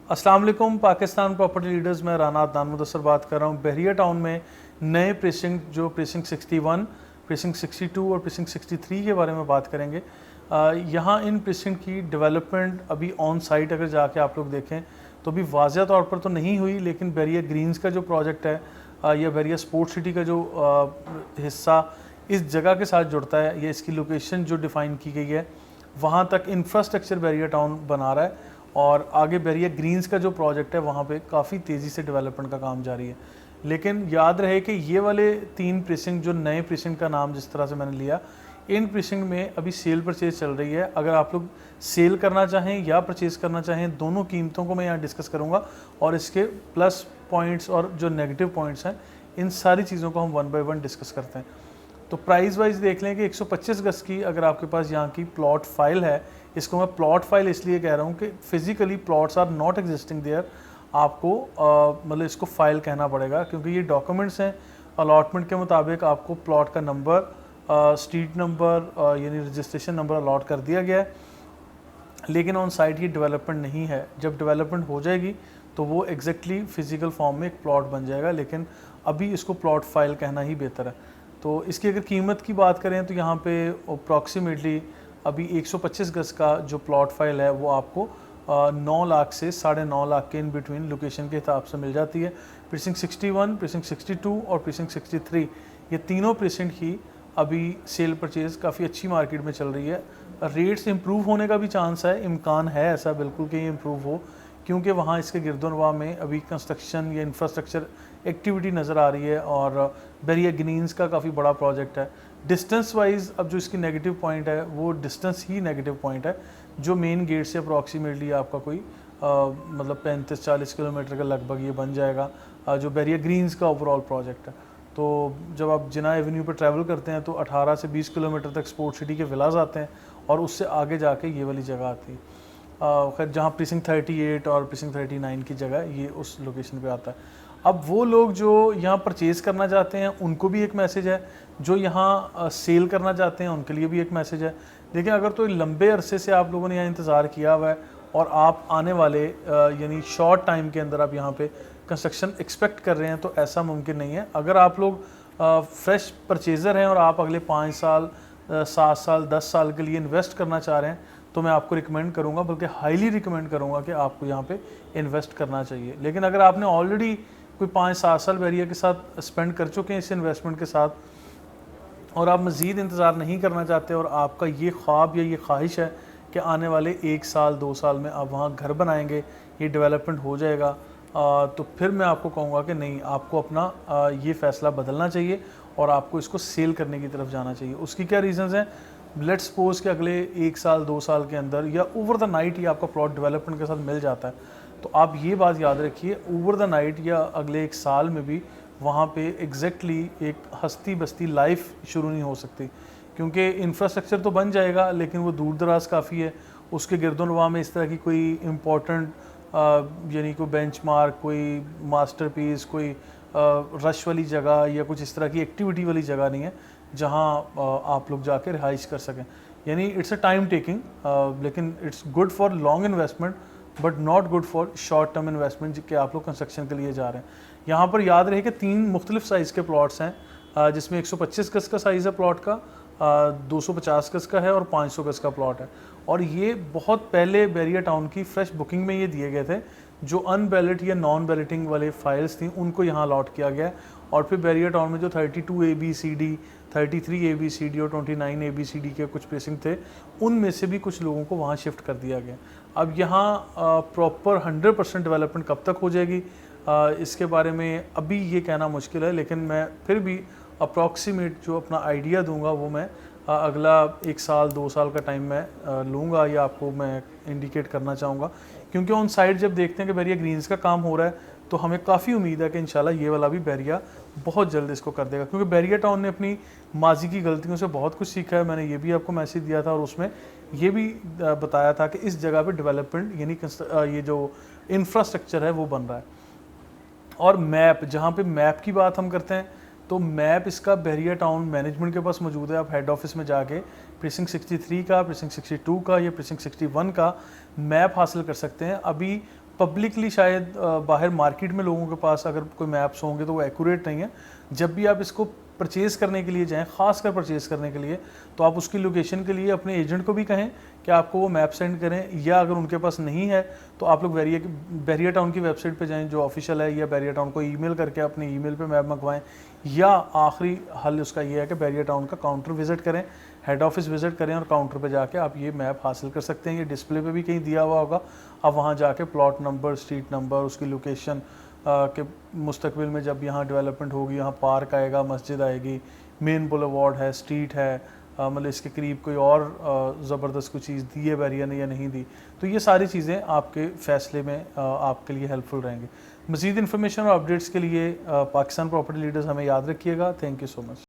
अस्सलाम वालेकुम Pakistan property leaders, मैं राना अदनान मुदस्सर बात कर रहा हूँ। बहरिया टाउन में नए प्रीसिंक्ट जो प्रीसिंक्ट 61, प्रीसिंक्ट 62 और प्रीसिंक्ट 63 के बारे में बात करेंगे। यहाँ इन प्रीसिंक्ट की डेवलपमेंट अभी ऑन साइट अगर जाके आप लोग देखें तो अभी वाज़ह तौर पर तो नहीं हुई, लेकिन बहरिया ग्रीन्स का जो प्रोजेक्ट है या बहरिया स्पोर्ट्स सिटी का जो हिस्सा इस जगह के साथ जुड़ता है या इसकी लोकेशन जो डिफ़ाइन की गई है, वहाँ तक इंफ्रास्ट्रक्चर बहरिया टाउन बना रहा है और आगे बहरिया ग्रीन्स का जो प्रोजेक्ट है वहाँ पे काफ़ी तेज़ी से डेवलपमेंट का काम जारी है। लेकिन याद रहे कि ये वाले 3 प्रीसिंक्ट जो नए प्रीसिंक्ट का नाम जिस तरह से मैंने लिया, इन प्रीसिंक्ट में अभी सेल परचेज चल रही है। अगर आप लोग सेल करना चाहें या परचेज करना चाहें, दोनों कीमतों को मैं यहाँ डिस्कस करूँगा और इसके प्लस पॉइंट्स और जो नेगेटिव पॉइंट्स हैं, इन सारी चीज़ों को हम 1 बाय 1 डिस्कस करते हैं। तो प्राइस वाइज देख लें कि 125 गज की अगर आपके पास यहाँ की प्लॉट फाइल है, इसको मैं प्लॉट फाइल इसलिए कह रहा हूँ कि physically plots are not existing there, आपको मतलब इसको फाइल कहना पड़ेगा क्योंकि ये डॉक्यूमेंट्स हैं। अलॉटमेंट के मुताबिक आपको प्लॉट का नंबर, स्ट्रीट नंबर यानी रजिस्ट्रेशन नंबर अलॉट कर दिया गया है, लेकिन ऑन साइट ये डेवलपमेंट नहीं है। जब डेवलपमेंट हो जाएगी तो वो एग्जैक्टली फिजिकल फॉर्म में एक प्लॉट बन जाएगा, लेकिन अभी इसको प्लॉट फाइल कहना ही बेहतर है। तो इसकी अगर कीमत की बात करें तो यहाँ पे अप्रॉक्सीमेटली अभी 125 गज का जो प्लॉट फाइल है वो आपको 9 लाख से 9.5 लाख के इन बिटवीन लोकेशन के हिसाब से मिल जाती है। प्रीसिंक्ट 61, प्रीसिंक्ट 62 और प्रीसिंक्ट 63 ये तीनों प्रीसिंक्ट ही अभी सेल परचेज काफ़ी अच्छी मार्केट में चल रही है। रेट्स इंप्रूव होने का भी चांस है, इम्कान है ऐसा बिल्कुल कि ये इम्प्रूव हो, क्योंकि वहाँ इसके गिरदोनवा में अभी कंस्ट्रक्शन या इंफ्रास्ट्रक्चर एक्टिविटी नज़र आ रही है और बहरिया ग्रीन्स का काफ़ी बड़ा प्रोजेक्ट है। डिस्टेंस वाइज अब जो इसकी नेगेटिव पॉइंट है वो डिस्टेंस ही नेगेटिव पॉइंट है, जो मेन गेट से अप्रॉक्सीमेटली आपका कोई मतलब 35-40 किलोमीटर का लगभग ये बन जाएगा जो बहरिया ग्रीन्स का ओवरऑल प्रोजेक्ट है। तो जब आप जिना एवेन्यू पर ट्रैवल करते हैं तो 18 से 20 किलोमीटर तक स्पोर्ट्स सिटी के विलाज आते हैं और उससे आगे जाके ये वाली जगह आती है। खैर जहाँ प्रीसिंक्ट 38 और प्रीसिंक्ट 39 की जगह ये उस लोकेशन पे आता है। अब वो लोग जो यहाँ परचेज़ करना चाहते हैं उनको भी एक मैसेज है, जो यहाँ सेल करना चाहते हैं उनके लिए भी एक मैसेज है। लेकिन अगर तो लंबे अरसे से आप लोगों ने यहाँ इंतज़ार किया हुआ है और आप आने वाले यानी शॉर्ट टाइम के अंदर आप यहाँ पे कंस्ट्रक्शन एक्सपेक्ट कर रहे हैं, तो ऐसा मुमकिन नहीं है। अगर आप लोग फ्रेश परचेज़र हैं और आप अगले 5 साल 7 साल 10 साल के लिए इन्वेस्ट करना चाह रहे हैं, तो मैं आपको रिकमेंड करूंगा, बल्कि हाईली रिकमेंड करूंगा कि आपको यहाँ पे इन्वेस्ट करना चाहिए। लेकिन अगर आपने ऑलरेडी कोई 5-7 साल बहरिया के साथ स्पेंड कर चुके हैं इस इन्वेस्टमेंट के साथ और आप मज़ीद इंतज़ार नहीं करना चाहते और आपका ये ख्वाब या ये ख्वाहिश है कि आने वाले 1 साल 2 साल में आप वहाँ घर बनाएंगे, ये डेवलपमेंट हो जाएगा, तो फिर मैं आपको कहूँगा कि नहीं, आपको अपना ये फ़ैसला बदलना चाहिए और आपको इसको सेल करने की तरफ जाना चाहिए। उसकी क्या रीज़न्स हैं? लेट्स सपोज कि अगले 1 साल 2 साल के अंदर या ओवर द नाइट ही आपका प्लॉट डेवलपमेंट के साथ मिल जाता है, तो आप ये बात याद रखिए, ओवर द नाइट या अगले 1 साल में भी वहाँ पे एग्जैक्टली एक हस्ती बस्ती लाइफ शुरू नहीं हो सकती, क्योंकि इंफ्रास्ट्रक्चर तो बन जाएगा लेकिन वो दूर दराज काफ़ी है। उसके गिरदोनवा में इस तरह की कोई इम्पोर्टेंट यानी कोई बेंचमार्क, कोई मास्टरपीस, कोई रश वाली जगह या कुछ इस तरह की एक्टिविटी वाली जगह नहीं है जहाँ आप लोग जाकर रिहाइश कर सकें। यानी इट्स अ टाइम टेकिंग, लेकिन it's good for long investment but not good for short term investment कि आप लोग कंस्ट्रक्शन के लिए जा रहे हैं। यहाँ पर याद रहे कि 3 मुख्तलिफ साइज़ के प्लॉट्स हैं, जिसमें 125 गज का साइज़ है प्लॉट का, 250 गज का है और 500 गज का प्लॉट है। और ये बहुत पहले बहरिया टाउन की फ्रेश बुकिंग में ये दिए गए थे। जो अनबैलेट या नॉन बैलेटिंग वाले फाइल्स थी उनको यहाँ अलॉट किया गया और फिर बहरिया टाउन में जो 32 ABCD, 33 ABCD और 29 ABCD के कुछ प्रीसिंक्ट थे, उनमें से भी कुछ लोगों को वहाँ शिफ्ट कर दिया गया। अब यहाँ प्रॉपर 100% डेवलपमेंट कब तक हो जाएगी इसके बारे में अभी ये कहना मुश्किल है, लेकिन मैं फिर भी अप्रॉक्सीमेट जो अपना आइडिया दूंगा वो मैं अगला 1 साल 2 साल का टाइम मैं लूँगा या आपको मैं इंडिकेट करना चाहूँगा। क्योंकि ऑन साइड जब देखते हैं कि बहरिया ग्रीन्स का काम हो रहा है तो हमें काफ़ी उम्मीद है कि इंशाल्लाह ये वाला भी बहरिया बहुत जल्द इसको कर देगा, क्योंकि बहरिया टाउन ने अपनी माजी की गलतियों से बहुत कुछ सीखा है। मैंने ये भी आपको मैसेज दिया था और उसमें ये भी बताया था कि इस जगह पे डेवलपमेंट यानी ये जो इंफ्रास्ट्रक्चर है वो बन रहा है। और मैप, जहाँ पे मैप की बात हम करते हैं तो मैप इसका बहरिया टाउन मैनेजमेंट के पास मौजूद है। आप हेड ऑफिस में जाके प्रीसिंक्ट 63 का, प्रीसिंक्ट 62 का या प्रीसिंक्ट 61 का मैप हासिल कर सकते हैं। अभी पब्लिकली शायद बाहर मार्केट में लोगों के पास अगर कोई मैप्स होंगे तो वो एक्यूरेट नहीं है। जब भी आप इसको परचेज़ करने के लिए जाएं, ख़ासकर परचेज़ करने के लिए, तो आप उसकी लोकेशन के लिए अपने एजेंट को भी कहें कि आपको वो मैप सेंड करें, या अगर उनके पास नहीं है तो आप लोग बैरियर टाउन की वेबसाइट पे जाएं जो ऑफिशियल है, या बैरियर टाउन को ईमेल करके अपने ईमेल पे मैप मंगवाएं, या आखिरी हल उसका ये है कि बैरियर टाउन का काउंटर विज़िट करें, हेड ऑफिस विज़िट करें और काउंटर पे जाके आप ये मैप हासिल कर सकते हैं। ये डिस्प्ले पे भी कहीं दिया हुआ होगा, आप वहाँ जाके प्लॉट नंबर, स्ट्रीट नंबर, उसकी लोकेशन के मुस्तकबिल में जब यहाँ डेवलपमेंट होगी, यहाँ पार्क आएगा, मस्जिद आएगी, मेन बुलेवार्ड है, स्ट्रीट है, मतलब इसके करीब कोई और ज़बरदस्त कोई चीज़ दी है बैरियर ने या नहीं दी, तो ये सारी चीज़ें आपके फ़ैसले में आपके लिए हेल्पफुल रहेंगे। मज़ीद इन्फॉर्मेशन और अपडेट्स के लिए पाकिस्तान प्रॉपर्टी लीडर्स हमें याद रखिएगा। Thank you so much.